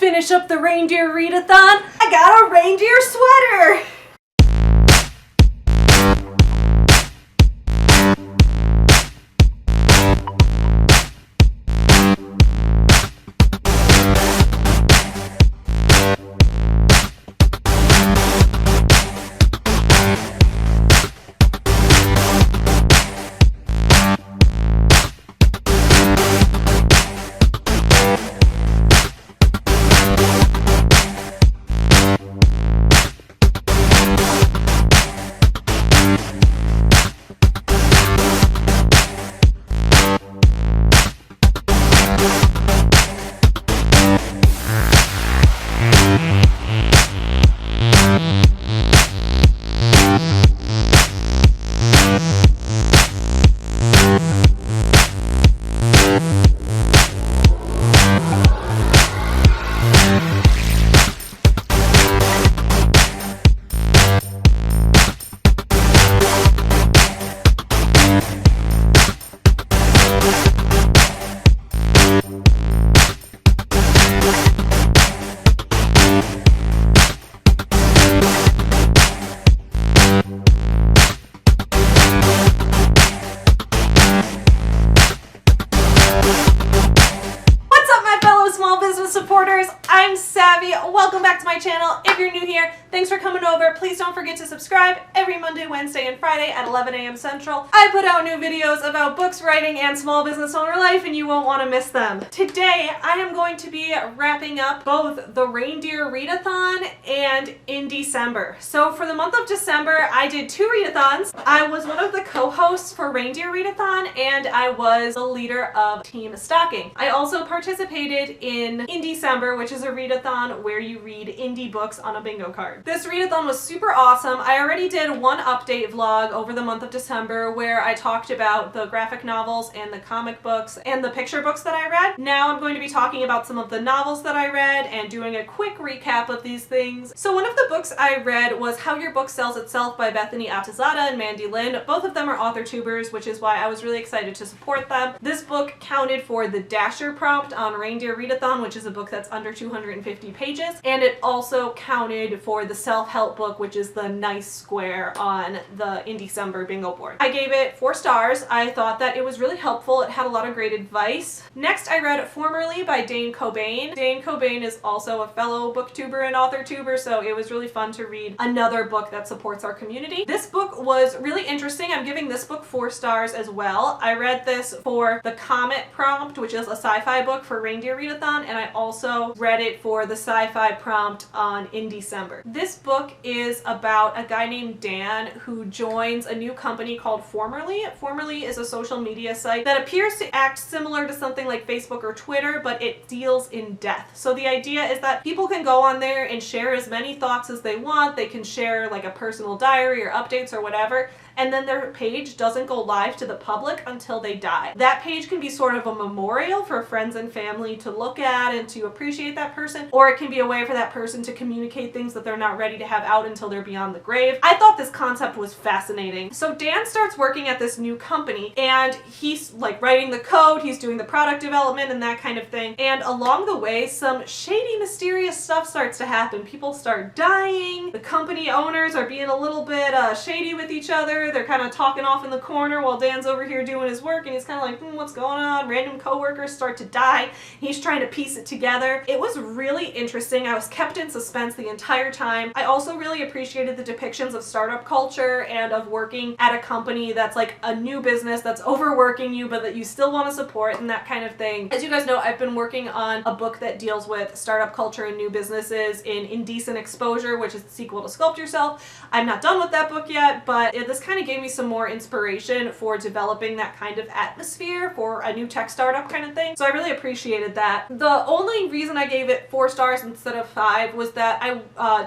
finish up the Reindeer Readathon, I got a reindeer sweater! Supporters, I'm Savvy. Welcome back to my channel. If you're new here, thanks for coming over. Please don't forget to subscribe. Every Monday, Wednesday, and Friday at 11 a.m. Central, I put out new videos about books, writing, and small business owner life, and you won't want to miss them. Today, I am going to be wrapping up both the Reindeer Readathon and IndieCember. So for the month of December, I did 2 readathons. I was one of the co-hosts for Reindeer Readathon, and I was the leader of Team Stocking. I also participated in IndieCember, which is a readathon where you read indie books on a bingo card. This readathon was super awesome. I already did one update vlog over the month of December where I talked about the graphic novels and the comic books and the picture books that I read. Now I'm going to be talking about some of the novels that I read and doing a quick recap of these things. So one of the books I read was How Your Book Sells Itself by Bethany Atazadeh and Mandy Lynn. Both of them are author tubers, which is why I was really excited to support them. This book counted for the Dasher prompt on Reindeer Readathon, which is a book that's under 250 pages, and it also counted for the self-help book, which is the nice square on the IndieCember bingo board. I gave it 4 stars. I thought that it was really helpful. It had a lot of great advice. Next, I read Formerly by Dane Cobain. Dane Cobain is also a fellow booktuber and author tuber, so it was really fun to read another book that supports our community. This book was really interesting. I'm giving this book 4 stars as well. I read this for the Comet prompt, which is a sci-fi book for Reindeer Readathon, and I also read it for the sci-fi prompt on IndieCember. This book is about a guy named Dan who joins a new company called Formerly. Formerly is a social media site that appears to act similar to something like Facebook or Twitter, but it deals in death. So the idea is that people can go on there and share as many thoughts as they want. They can share like a personal diary or updates or whatever, and then their page doesn't go live to the public until they die. That page can be sort of a memorial for friends and family to look at and to appreciate that person, or it can be a way for that person to communicate things that they're not ready to have out until they're beyond the grave. I thought this concept was fascinating. So Dan starts working at this new company, and he's like writing the code, he's doing the product development and that kind of thing, and along the way some shady, mysterious stuff starts to happen. People start dying, the company owners are being a little bit shady with each other. They're kind of talking off in the corner while Dan's over here doing his work, and he's kind of like, what's going on? Random coworkers start to die. He's trying to piece it together. It was really interesting. I was kept in suspense the entire time. I also really appreciated the depictions of startup culture and of working at a company that's like a new business that's overworking you but that you still want to support and that kind of thing. As you guys know, I've been working on a book that deals with startup culture and new businesses in Indecent Exposure, which is the sequel to Sculpt Yourself. I'm not done with that book yet, but this kind of gave me some more inspiration for developing that kind of atmosphere for a new tech startup kind of thing. So I really appreciated that. The only reason I gave it 4 stars instead of 5 was that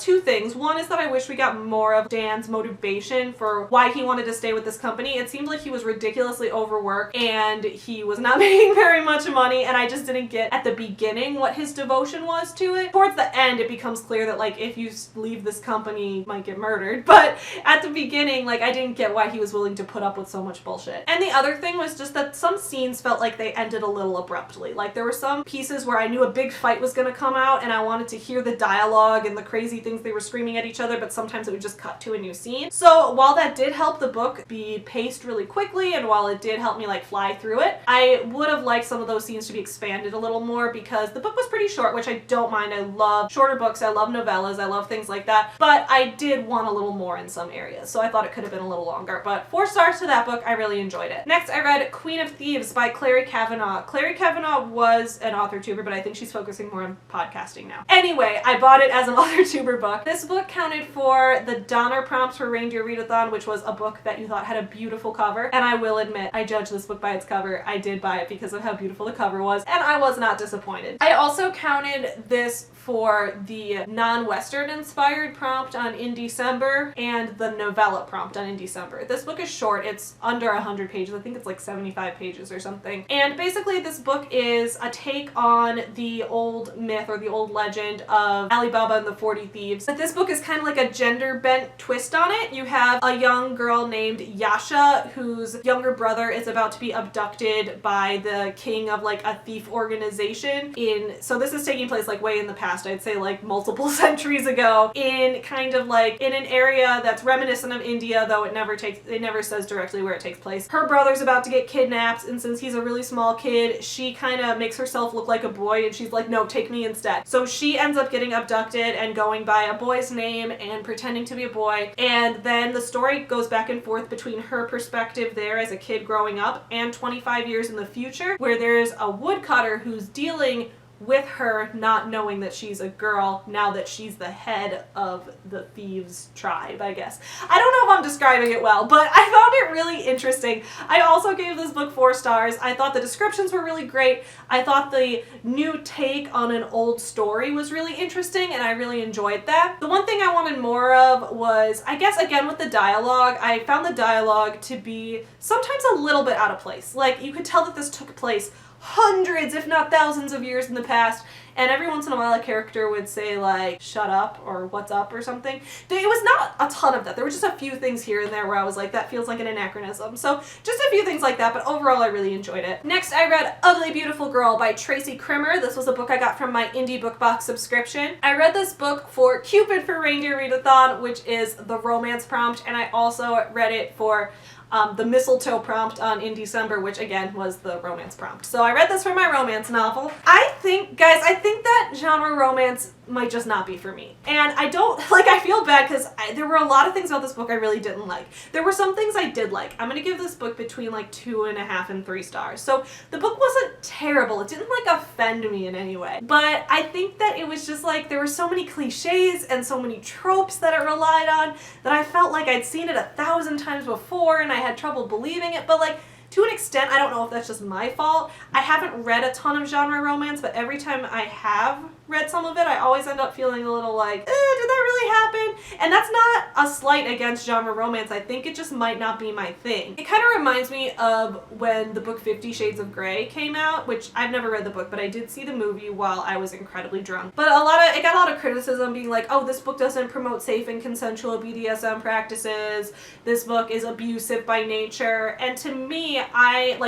2 things. One is that I wish we got more of Dan's motivation for why he wanted to stay with this company. It seemed like he was ridiculously overworked and he was not making very much money, and I just didn't get at the beginning what his devotion was to it. Towards the end, it becomes clear that like if you leave this company, you might get murdered, but at the beginning, like I didn't get why he was willing to put up with so much bullshit. And the other thing was just that some scenes felt like they ended a little abruptly. Like there were some pieces where I knew a big fight was gonna come out and I wanted to hear the dialogue and the crazy things they were screaming at each other, but sometimes it would just cut to a new scene. So while that did help the book be paced really quickly, and while it did help me like fly through it, I would have liked some of those scenes to be expanded a little more because the book was pretty short, which I don't mind. I love shorter books, I love novellas, I love things like that, but I did want a little more in some areas, so I thought it could have been a little longer. But 4 stars to that book. I really enjoyed it. Next, I read Queen of Thieves by Clary Kavanagh. Clary Kavanagh was an author tuber, but I think she's focusing more on podcasting now. Anyway, I bought it as an author tuber book. This book counted for the Donner prompts for Reindeer Readathon, which was a book that you thought had a beautiful cover, and I will admit, I judged this book by its cover. I did buy it because of how beautiful the cover was, and I was not disappointed. I also counted this for the non-Western inspired prompt on IndieCember and the novella prompt on IndieCember. This book is short. It's under 100 pages. I think it's like 75 pages or something. And basically this book is a take on the old myth or the old legend of Alibaba and the 40 Thieves. But this book is kind of like a gender-bent twist on it. You have a young girl named Yasha whose younger brother is about to be abducted by the king of like a thief organization so this is taking place like way in the past. I'd say like multiple centuries ago, in kind of like in an area that's reminiscent of India, though it never says directly where it takes place. Her brother's about to get kidnapped, and since he's a really small kid, she kind of makes herself look like a boy, and she's like, no, take me instead. So she ends up getting abducted and going by a boy's name and pretending to be a boy, and then the story goes back and forth between her perspective there as a kid growing up and 25 years in the future, where there's a woodcutter who's dealing with her not knowing that she's a girl now that she's the head of the thieves tribe, I guess. I don't know if I'm describing it well, but I found it really interesting. I also gave this book 4 stars. I thought the descriptions were really great. I thought the new take on an old story was really interesting, and I really enjoyed that. The one thing I wanted more of was, I guess again with the dialogue, I found the dialogue to be sometimes a little bit out of place. Like you could tell that this took place hundreds, if not thousands of years in the past, and every once in a while a character would say like, shut up, or what's up, or something. It was not a ton of that. There were just a few things here and there where I was like, that feels like an anachronism. So just a few things like that, but overall I really enjoyed it. Next, I read Ugly Beautiful Girl by Tracy Krimmer. This was a book I got from my Indie Book Box subscription. I read this book for Cupid for Reindeer Readathon, which is the romance prompt, and I also read it for the mistletoe prompt on IndieCember, which again was the romance prompt. So I read this for my romance novel. I think that genre romance might just not be for me. And I don't, like, I feel bad because there were a lot of things about this book I really didn't like. There were some things I did like. I'm gonna give this book between like 2.5 and 3 stars. So the book wasn't terrible. It didn't like offend me in any way. But I think that it was just like, there were so many cliches and so many tropes that it relied on that I felt like I'd seen it 1,000 times before and I had trouble believing it. But like, to an extent, I don't know if that's just my fault. I haven't read a ton of genre romance, but every time I have read some of it, I always end up feeling a little like, did that really happen? And that's not a slight against genre romance. I think it just might not be my thing. It kind of reminds me of when the book 50 Shades of Grey came out, which I've never read the book, but I did see the movie while I was incredibly drunk. But it got a lot of criticism being like, oh, this book doesn't promote safe and consensual BDSM practices. This book is abusive by nature. And to me,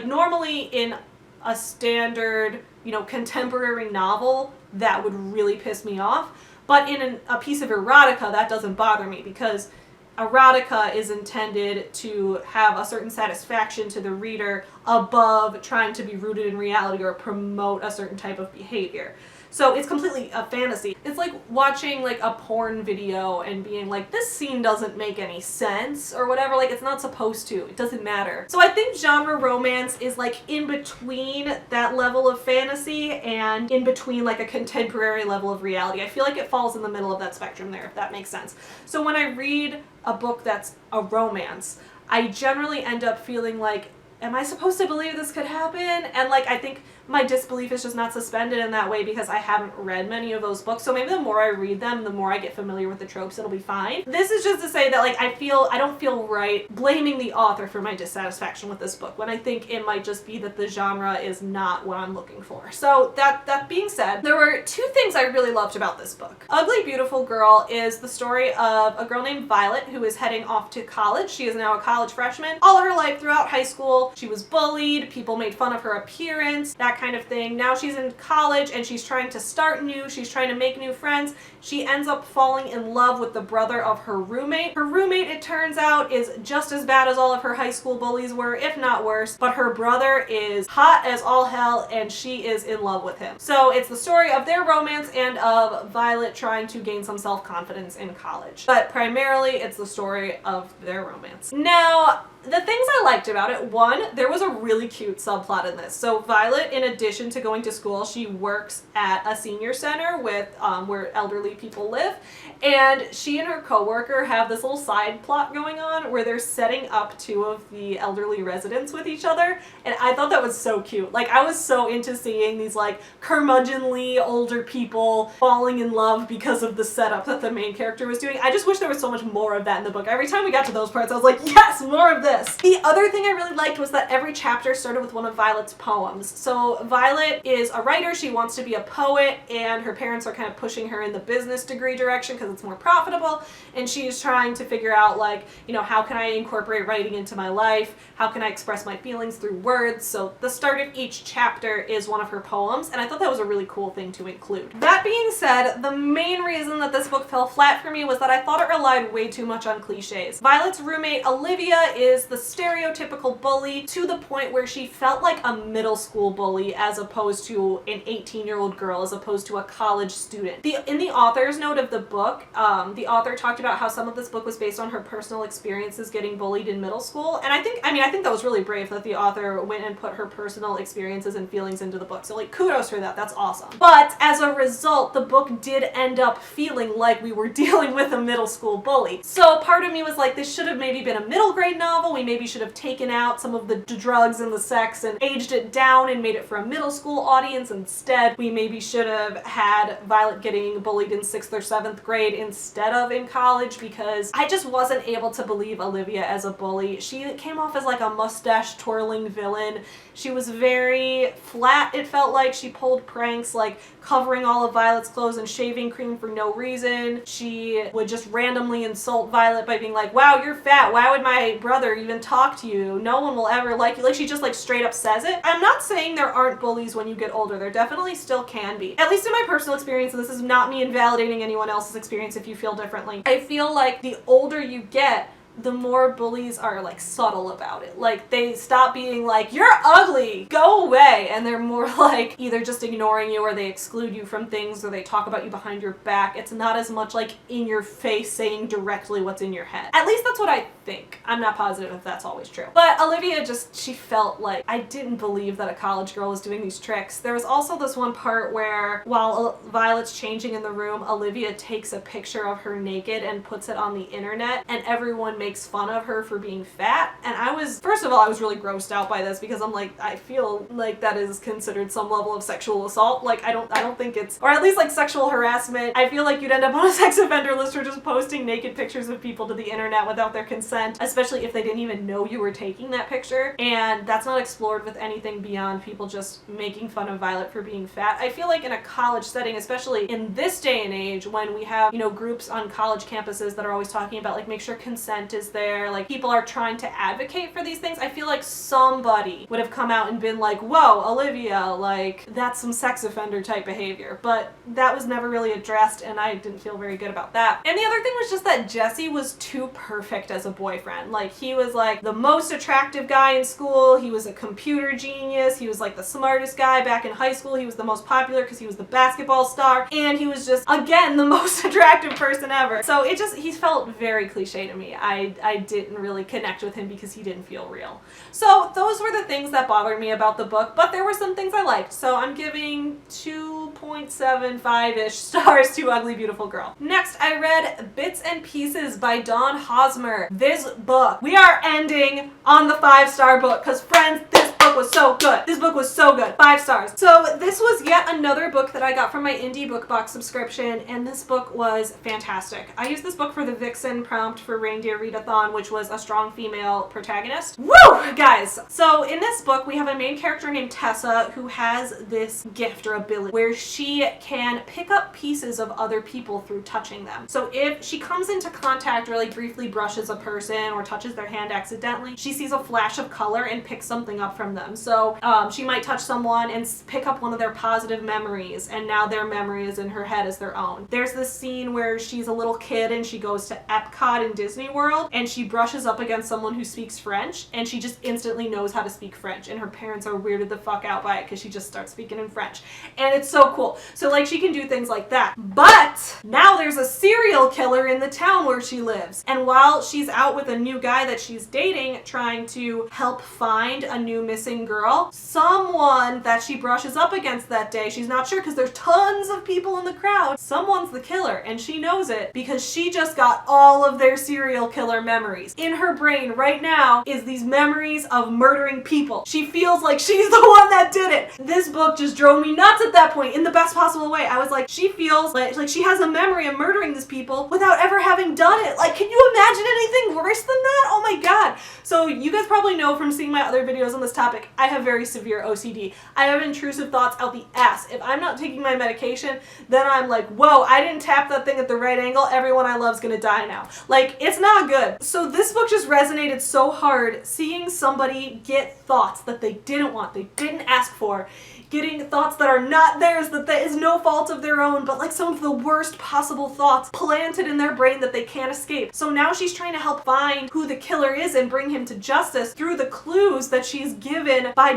normally in a standard, contemporary novel, that would really piss me off. But in a piece of erotica, that doesn't bother me because erotica is intended to have a certain satisfaction to the reader above trying to be rooted in reality or promote a certain type of behavior. So it's completely a fantasy. It's like watching like a porn video and being like, this scene doesn't make any sense or whatever, like it's not supposed to, it doesn't matter. So I think genre romance is like in between that level of fantasy and in between like a contemporary level of reality. I feel like it falls in the middle of that spectrum there, if that makes sense. So when I read a book that's a romance, I generally end up feeling like, am I supposed to believe this could happen? And like, I think my disbelief is just not suspended in that way because I haven't read many of those books. So maybe the more I read them, the more I get familiar with the tropes, it'll be fine. This is just to say that like I don't feel right blaming the author for my dissatisfaction with this book when I think it might just be that the genre is not what I'm looking for. So that being said, there were two things I really loved about this book. Ugly Beautiful Girl is the story of a girl named Violet who is heading off to college. She is now a college freshman. All her life throughout high school, she was bullied, people made fun of her appearance, that kind of thing. Now she's in college and she's trying to start new, she's trying to make new friends. She ends up falling in love with the brother of her roommate. Her roommate, it turns out, is just as bad as all of her high school bullies were, if not worse, but her brother is hot as all hell and she is in love with him. So it's the story of their romance and of Violet trying to gain some self-confidence in college. But primarily it's the story of their romance. Now, the things I liked about it, one, there was a really cute subplot in this. So Violet, in addition to going to school, she works at a senior center with where elderly people live, and she and her coworker have this little side plot going on where they're setting up two of the elderly residents with each other, and I thought that was so cute. Like, I was so into seeing these like curmudgeonly older people falling in love because of the setup that the main character was doing. I just wish there was so much more of that in the book. Every time we got to those parts, I was like, yes, more of this. The other thing I really liked was that every chapter started with one of Violet's poems. So Violet is a writer, she wants to be a poet, and her parents are kind of pushing her in the business degree direction because it's more profitable, and she's trying to figure out like, you know, how can I incorporate writing into my life? How can I express my feelings through words? So the start of each chapter is one of her poems, and I thought that was a really cool thing to include. That being said, the main reason that this book fell flat for me was that I thought it relied way too much on cliches. Violet's roommate, Olivia, is the stereotypical bully to the point where she felt like a middle school bully as opposed to an 18-year-old girl, as opposed to a college student. In the author's note of the book, the author talked about how some of this book was based on her personal experiences getting bullied in middle school, and I think that was really brave that the author went and put her personal experiences and feelings into the book. So like, kudos for that, that's awesome. But as a result, the book did end up feeling like we were dealing with a middle school bully. So part of me was like, this should have maybe been a middle grade novel. We maybe should have taken out some of the drugs and the sex and aged it down and made it for a middle school audience. Instead, we maybe should have had Violet getting bullied in 6th or 7th grade instead of in college, because I just wasn't able to believe Olivia as a bully. She came off as like a mustache twirling villain. She was very flat, it felt like. She pulled pranks like covering all of Violet's clothes in shaving cream for no reason. She would just randomly insult Violet by being like, wow, you're fat. Why would my brother even talk to you? No one will ever like you. Like, she just like straight up says it. I'm not saying there aren't bullies when you get older. There definitely still can be. At least in my personal experience, and this is not me invalidating anyone else's experience if you feel differently. I feel like the older you get, the more bullies are like subtle about it. Like, they stop being like, you're ugly, go away, and they're more like either just ignoring you, or they exclude you from things, or they talk about you behind your back. It's not as much like in your face saying directly what's in your head. At least that's what I think. I'm not positive if that's always true. But Olivia she felt like I didn't believe that a college girl was doing these tricks. There was also this one part where while Violet's changing in the room, Olivia takes a picture of her naked and puts it on the internet, and everyone makes fun of her for being fat. And first of all, I was really grossed out by this, because I'm like, I feel like that is considered some level of sexual assault. Like, I don't think it's, or at least like sexual harassment. I feel like you'd end up on a sex offender list for just posting naked pictures of people to the internet without their consent, especially if they didn't even know you were taking that picture. And that's not explored with anything beyond people just making fun of Violet for being fat. I feel like in a college setting, especially in this day and age, when we have, you know, groups on college campuses that are always talking about like, make sure consent is there, like people are trying to advocate for these things, I feel like somebody would have come out and been like, whoa, Olivia, like that's some sex offender type behavior. But that was never really addressed, and I didn't feel very good about that. And the other thing was just that Jesse was too perfect as a boyfriend. Like, he was like the most attractive guy in school, he was a computer genius, he was like the smartest guy back in high school, he was the most popular because he was the basketball star, and he was just, again, the most attractive person ever. So he felt very cliche to me. I didn't really connect with him because he didn't feel real. So those were the things that bothered me about the book, but there were some things I liked. So I'm giving 2.75-ish stars to Ugly Beautiful Girl. Next, I read Bits and Pieces by Dawn Hosmer. This book, we are ending on the 5-star book, because friends, this book book was so good. This book was so good. 5 stars. So this was yet another book that I got from my Indie Book Box subscription, and this book was fantastic. I used this book for the Vixen prompt for Reindeer Readathon, which was a strong female protagonist. Woo! Guys, so in this book, we have a main character named Tessa who has this gift or ability where she can pick up pieces of other people through touching them. So if she comes into contact or like briefly brushes a person or touches their hand accidentally, she sees a flash of color and picks something up from them. So she might touch someone and pick up one of their positive memories, and now their memory is in her head as their own. There's this scene where she's a little kid and she goes to Epcot in Disney World and she brushes up against someone who speaks French, and she just instantly knows how to speak French, and her parents are weirded the fuck out by it because she just starts speaking in French. And it's so cool. So like she can do things like that. But now there's a serial killer in the town where she lives. And while she's out with a new guy that she's dating, trying to help find a new missing girl, someone that she brushes up against that day, she's not sure because there's tons of people in the crowd, someone's the killer, and she knows it because she just got all of their serial killer memories. In her brain right now is these memories of murdering people. She feels like she's the one that did it. This book just drove me nuts at that point in the best possible way. I was like, she feels like she has a memory of murdering these people without ever having done it. Like, can you imagine anything worse than that? Oh my god. So you guys probably know from seeing my other videos on this topic, I have very severe OCD. I have intrusive thoughts out the ass. If I'm not taking my medication, then I'm like, whoa, I didn't tap that thing at the right angle. Everyone I love is gonna die now. Like, it's not good. So this book just resonated so hard, seeing somebody get thoughts that they didn't want, they didn't ask for, getting thoughts that are not theirs, that is no fault of their own, but like some of the worst possible thoughts planted in their brain that they can't escape. So now she's trying to help find who the killer is and bring him to justice through the clues that she's given by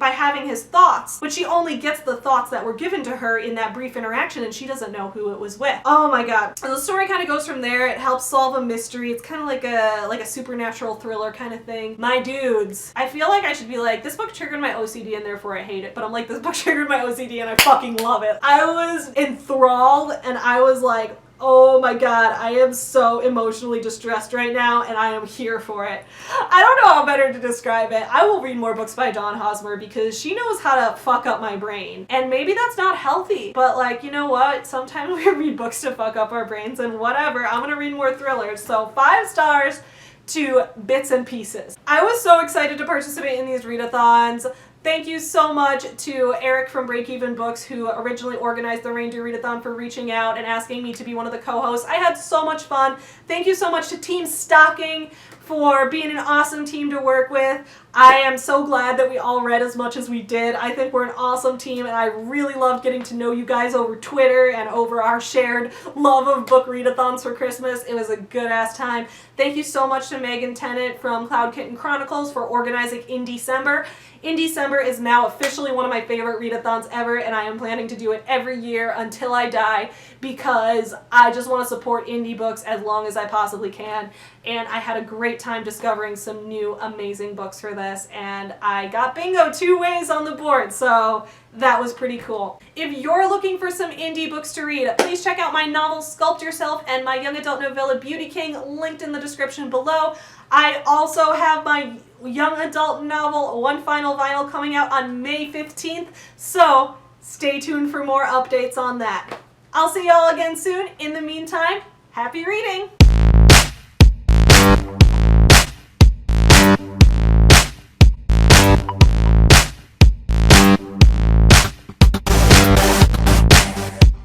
having his thoughts. But she only gets the thoughts that were given to her in that brief interaction, and she doesn't know who it was with. Oh my god. And the story kind of goes from there. It helps solve a mystery. It's kind of like a supernatural thriller kind of thing. My dudes, I feel like I should be like, this book triggered my OCD and therefore I hate it, but I'm like, this book triggered my OCD and I fucking love it. I was enthralled and I was like, oh my god, I am so emotionally distressed right now and I am here for it. I don't know how better to describe it. I will read more books by Dawn Hosmer because she knows how to fuck up my brain. And maybe that's not healthy, but like, you know what? Sometimes we read books to fuck up our brains and whatever. I'm gonna read more thrillers. So 5 stars to Bits and Pieces. I was so excited to participate in these readathons. Thank you so much to Eric from Breakeven Books, who originally organized the Reindeer Readathon, for reaching out and asking me to be one of the co-hosts. I had so much fun. Thank you so much to Team Stocking for being an awesome team to work with. I am so glad that we all read as much as we did. I think we're an awesome team, and I really loved getting to know you guys over Twitter and over our shared love of book readathons for Christmas. It was a good-ass time. Thank you so much to Megan Tennant from Cloud Kitten Chronicles for organizing IndieCember. IndieCember is now officially one of my favorite readathons ever, and I am planning to do it every year until I die because I just want to support indie books as long as I possibly can. And I had a great time discovering some new amazing books for this, and I got bingo 2 ways on the board, so that was pretty cool. If you're looking for some indie books to read, please check out my novel Sculpt Yourself and my young adult novella Beauty King, linked in the description below. I also have my young adult novel One Final Vinyl coming out on May 15th, so stay tuned for more updates on that. I'll see y'all again soon. In the meantime, happy reading!